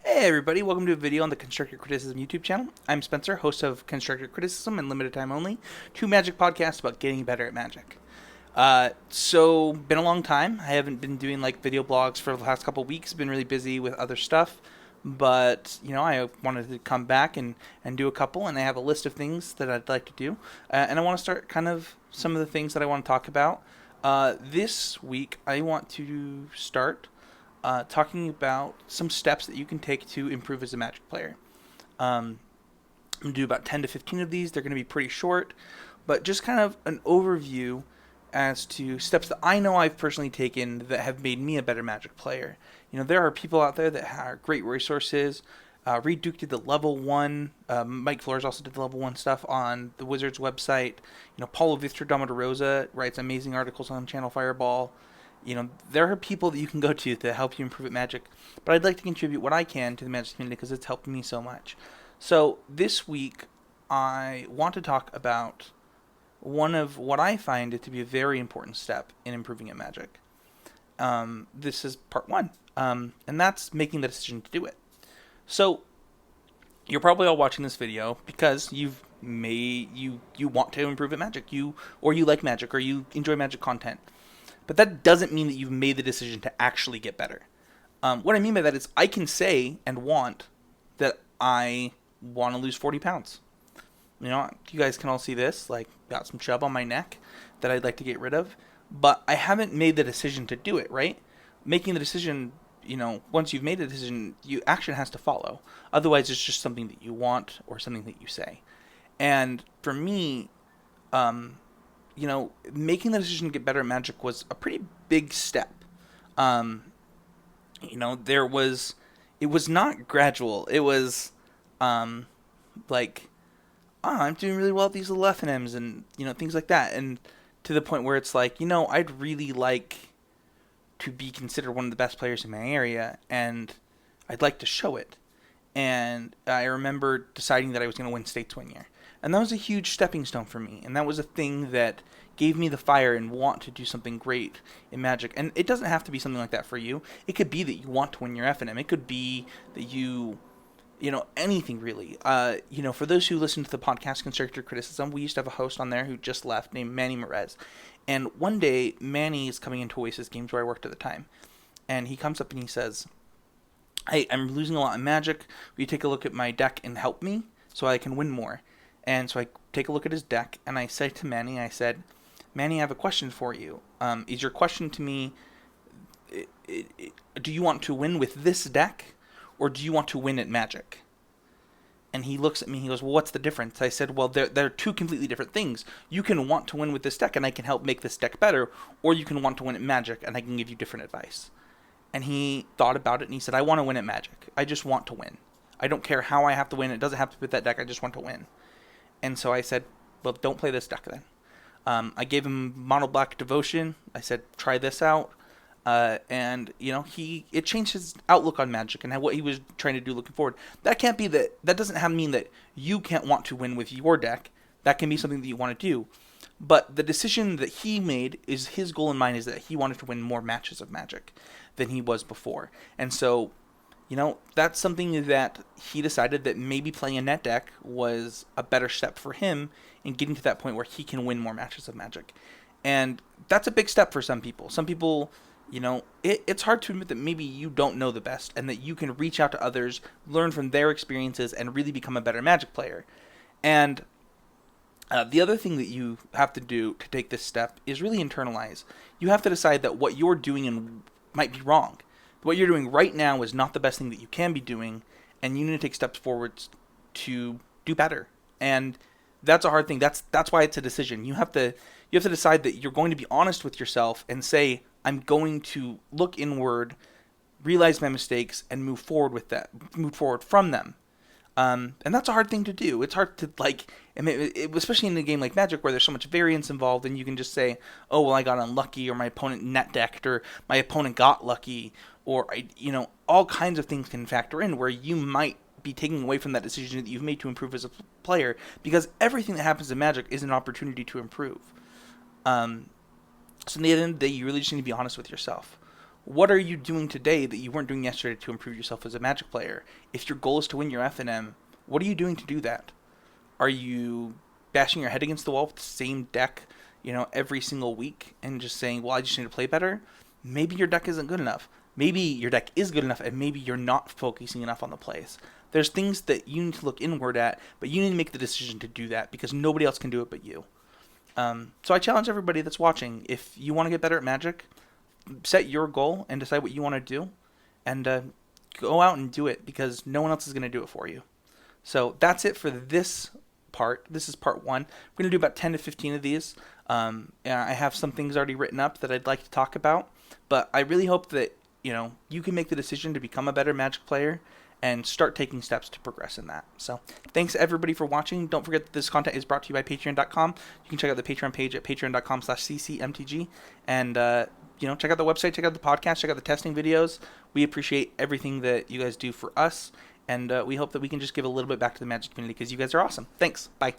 Hey everybody, welcome to a video on the Constructive Criticism YouTube channel. I'm Spencer, host of Constructive Criticism and Limited Time Only, two Magic podcasts about getting better at Magic. Been a long time. I haven't been doing like video blogs for the last couple weeks. Been really busy with other stuff, but I wanted to come back and do a couple, and I have a list of things that I'd like to do, and I want to start kind of some of the things that I want to talk about. This week, I want to start talking about some steps that you can take to improve as a Magic player. Um, I'm going to do about 10 to 15 of these. They're going to be pretty short, but just kind of an overview as to steps that I know I've personally taken that have made me a better Magic player. There are people out there that have great resources. Reed Duke did the level 1. Mike Flores also did the level 1 stuff on the Wizards website. Paulo Victor Rosa writes amazing articles on Channel Fireball. There are people that you can go to help you improve at Magic, but I'd like to contribute what I can to the Magic community because it's helped me so much. So this week, I want to talk about one of what I find it to be a very important step in improving at Magic. This is part one, and that's making the decision to do it. So you're probably all watching this video because you want to improve at Magic, you like Magic, or you enjoy Magic content. But that doesn't mean that you've made the decision to actually get better. What I mean by that is I can say and want that I want to lose 40 pounds. You guys can all see this, like, got some chub on my neck that I'd like to get rid of, but I haven't made the decision to do it, right? Making the decision, once you've made a decision, action has to follow. Otherwise, it's just something that you want or something that you say. And for me, making the decision to get better at Magic was a pretty big step. Um, it was not gradual. It was, like, I'm doing really well at these little FNMs and, things like that. And to the point where it's like, I'd really like to be considered one of the best players in my area, and I'd like to show it. And I remember deciding that I was going to win states one year. And that was a huge stepping stone for me. And that was a thing that gave me the fire and want to do something great in Magic. And it doesn't have to be something like that for you. It could be that you want to win your FNM. It could be that anything really. For those who listen to the podcast Constructor Criticism, we used to have a host on there who just left named Manny Merez. And one day, Manny is coming into Oasis Games where I worked at the time. And he comes up and he says, "Hey, I'm losing a lot in Magic. Will you take a look at my deck and help me so I can win more?" And so I take a look at his deck, and I say to Manny, I said, "Manny, I have a question for you. Is your question to me, do you want to win with this deck, or do you want to win at Magic?" And he looks at me, he goes, "Well, what's the difference?" I said, "Well, they're two completely different things. You can want to win with this deck, and I can help make this deck better, or you can want to win at Magic, and I can give you different advice." And he thought about it, and he said, "I want to win at Magic. I just want to win. I don't care how I have to win. It doesn't have to be with that deck. I just want to win." And so I said, "Well, don't play this deck then." I gave him Mono Black Devotion. I said, "Try this out." It changed his outlook on Magic and what he was trying to do looking forward. That can't be that doesn't mean that you can't want to win with your deck. That can be something that you want to do. But the decision that he made is his goal in mind is that he wanted to win more matches of Magic than he was before. And so, that's something that he decided that maybe playing a net deck was a better step for him in getting to that point where he can win more matches of Magic. And that's a big step for some people. Some people, it's hard to admit that maybe you don't know the best and that you can reach out to others, learn from their experiences, and really become a better Magic player. And the other thing that you have to do to take this step is really internalize. You have to decide that what you're doing might be wrong. What you're doing right now is not the best thing that you can be doing, and you need to take steps forward to do better. And that's a hard thing. That's why it's a decision. You have to decide that you're going to be honest with yourself and say, "I'm going to look inward, realize my mistakes, and move forward from them." And that's a hard thing to do. It's hard to, especially in a game like Magic where there's so much variance involved, and you can just say, "Oh, well, I got unlucky," or "My opponent net decked," or "My opponent got lucky," or, all kinds of things can factor in where you might be taking away from that decision that you've made to improve as a player, because everything that happens in Magic is an opportunity to improve. So in the end of the day, you really just need to be honest with yourself. What are you doing today that you weren't doing yesterday to improve yourself as a Magic player? If your goal is to win your FNM, what are you doing to do that? Are you bashing your head against the wall with the same deck, every single week and just saying, well, I just need to play better? Maybe your deck isn't good enough. Maybe your deck is good enough and maybe you're not focusing enough on the plays. There's things that you need to look inward at, but you need to make the decision to do that because nobody else can do it but you. So I challenge everybody that's watching, if you want to get better at Magic, set your goal and decide what you want to do and go out and do it because no one else is going to do it for you. So that's it for this part. This is part 1. We're going to do about 10 to 15 of these. I have some things already written up that I'd like to talk about, but I really hope that you can make the decision to become a better Magic player and start taking steps to progress in that. So thanks everybody for watching. Don't forget that this content is brought to you by patreon.com. You can check out the Patreon page at patreon.com/ccmtg and check out the website, check out the podcast, check out the testing videos. We appreciate everything that you guys do for us, and we hope that we can just give a little bit back to the Magic community because you guys are awesome. Thanks. Bye.